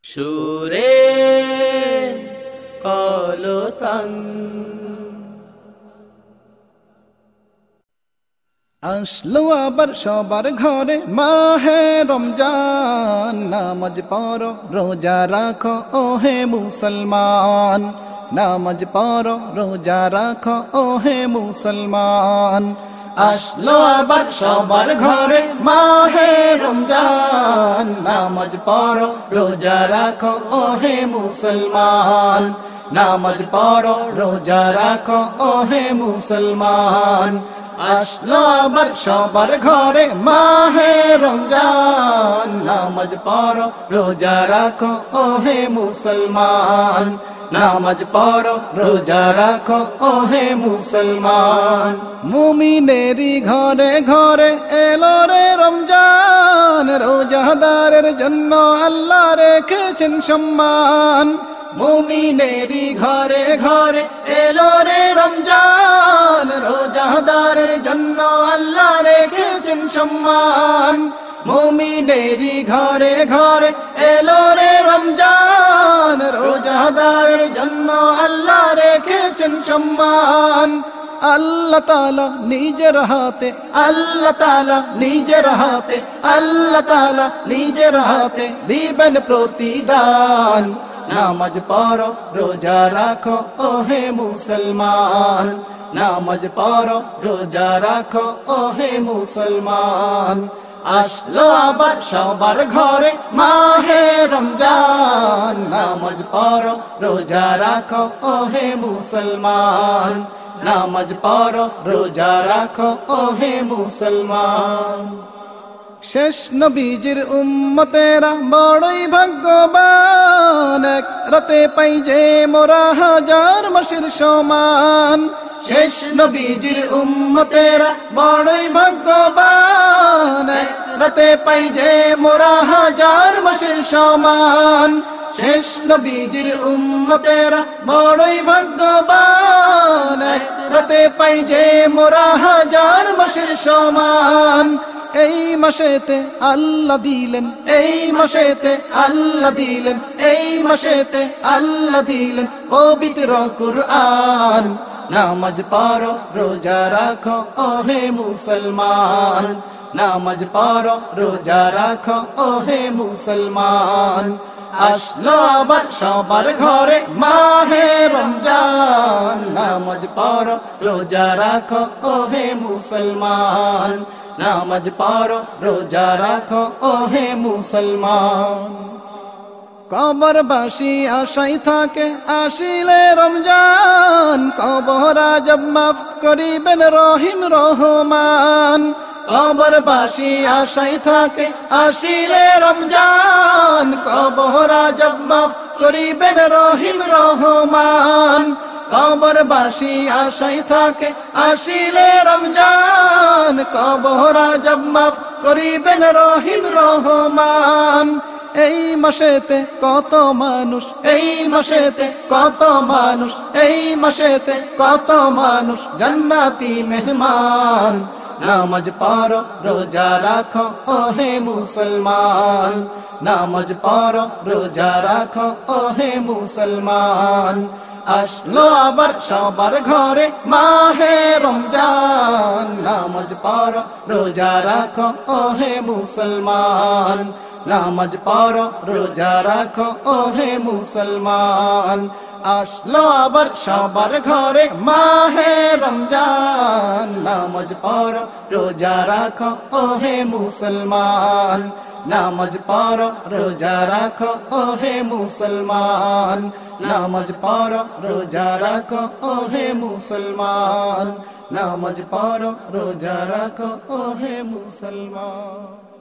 সুরে কলতান আসলো আবার সবার ঘরে মাহে রমজান, নামাজ পড়ো রোজা রাখো ওহে মুসলমান, নামাজ পড়ো রোজা রাখো ওহে মুসলমান। আসলো আবার সবার ঘরে মাহে রমজান, নামাজ পড়ো রোজা রাখো ওহে মুসলমান, নামাজ পড়ো রোজা রাখো ওহে মুসলমান। আসলো আবার সবার ঘরে মাহে রমজান, নামাজ পড়ো রোজা রাখো ওহে মুসলমান, নামাজ পড়ো রোজা রাখো ওহে মুসলমান। মুমিনেরি ঘরে ঘরে এলো রে রমজান, রোজাদারের জন্য আল্লাহ রেখেছেন সম্মান। মুমিনেরি ঘরে ঘরে এলো রে রমজান, রোজাদারের জন্য আল্লাহ রেখেছেন সম্মান। মুমিনেরি ঘরে ঘরে এলো রে রমজান, রোজাদারের জন্য আল্লাহ রেখেছেন সম্মান। আল্লাহ তাআলা নিজের হাতে, আল্লাহ তাআলা নিজের হাতে, আল্লাহ তাআলা নিজের হাতে দিবেন প্রতিদান। নামাজ পড়ো রোজা রাখো ওহে মুসলমান, নামাজ পড়ো রোজা রাখো ওহে মুসলমান। আসলো আবার সবার ঘরে মাহে রমজান, নামাজ পড়ো রোজা রাখো ওহে মুসলমান, নামাজ পড়ো রোজা রাখো ওহে মুসলমান। শেষ নবীজির উম্মতেরা বড়ই ভাগ্যবান, এক রাতে পাই যে মোরা হাজার মাসের সমান। শেষ নবীজির উম্মতেরা বড়ই ভাগ্যবান, এক রাতে পাই যে মোরা হাজার মাসের সমান। শেষ নবীজির উম্মতেরা বড়ই ভাগ্যবান, এক রাতে পাই যে মোরা হাজার মাসের সমান। এই মাসেতে আল্লাহ দিলেন, এই মাসেতে আল্লাহ দিলেন, এই মাসেতে আল্লাহ দিলেন পবিত্র কুরআন। নামাজ পড়ো রোজা রাখো ওহে মুসলমান, নামাজ পড়ো রোজা রাখো ওহে মুসলমান। আসলো আবার সবার ঘরে মাহে রমজান, নামাজ পড়ো রোজা রাখো ওহে মুসলমান, নামাজ পড়ো রোজা রাখো ওহে মুসলমান। কবরবাসী আশাই থাকে আসিলে রমজান, কবর আজব মাফ করিবেন রহিম রহমান। কবরবাসী আশাই থাকে আসিলে রমজান, কবর আজব মাফ করিবেন রহিম রহমান। কবরবাসী আশাই থাকে আসিলে রমজান, কবর আজব মাফ করিবেন রহিম রহমান। এই মাসেতে কত মানুষ, এই মাসেতে কত মানুষ, এই মাসেতে কত মানুষ জান্নাতি মেহমান। নামাজ পড়ো রোজা রাখো ওহে মুসলমান, নামাজ পড়ো রোজা রাখো ওহে মুসলমান। আসলো আবার সবার ঘরে মাহে রমজান, নামাজ পড়ো রোজা রাখো ওহে মুসলমান, নামাজ পড়ো রোজা রাখো ওহে মুসলমান। আসলো আবার সবার ঘরে মাহে রমজান, নামাজ পড়ো রোজা রাখো ওহে মুসলমান, নামাজ পড়ো রোজা রাখো ওহে মুসলমান, নামাজ পড়ো রোজা রাখো ওহে মুসলমান, নামাজ পড়ো রোজা রাখো ওহে মুসলমান।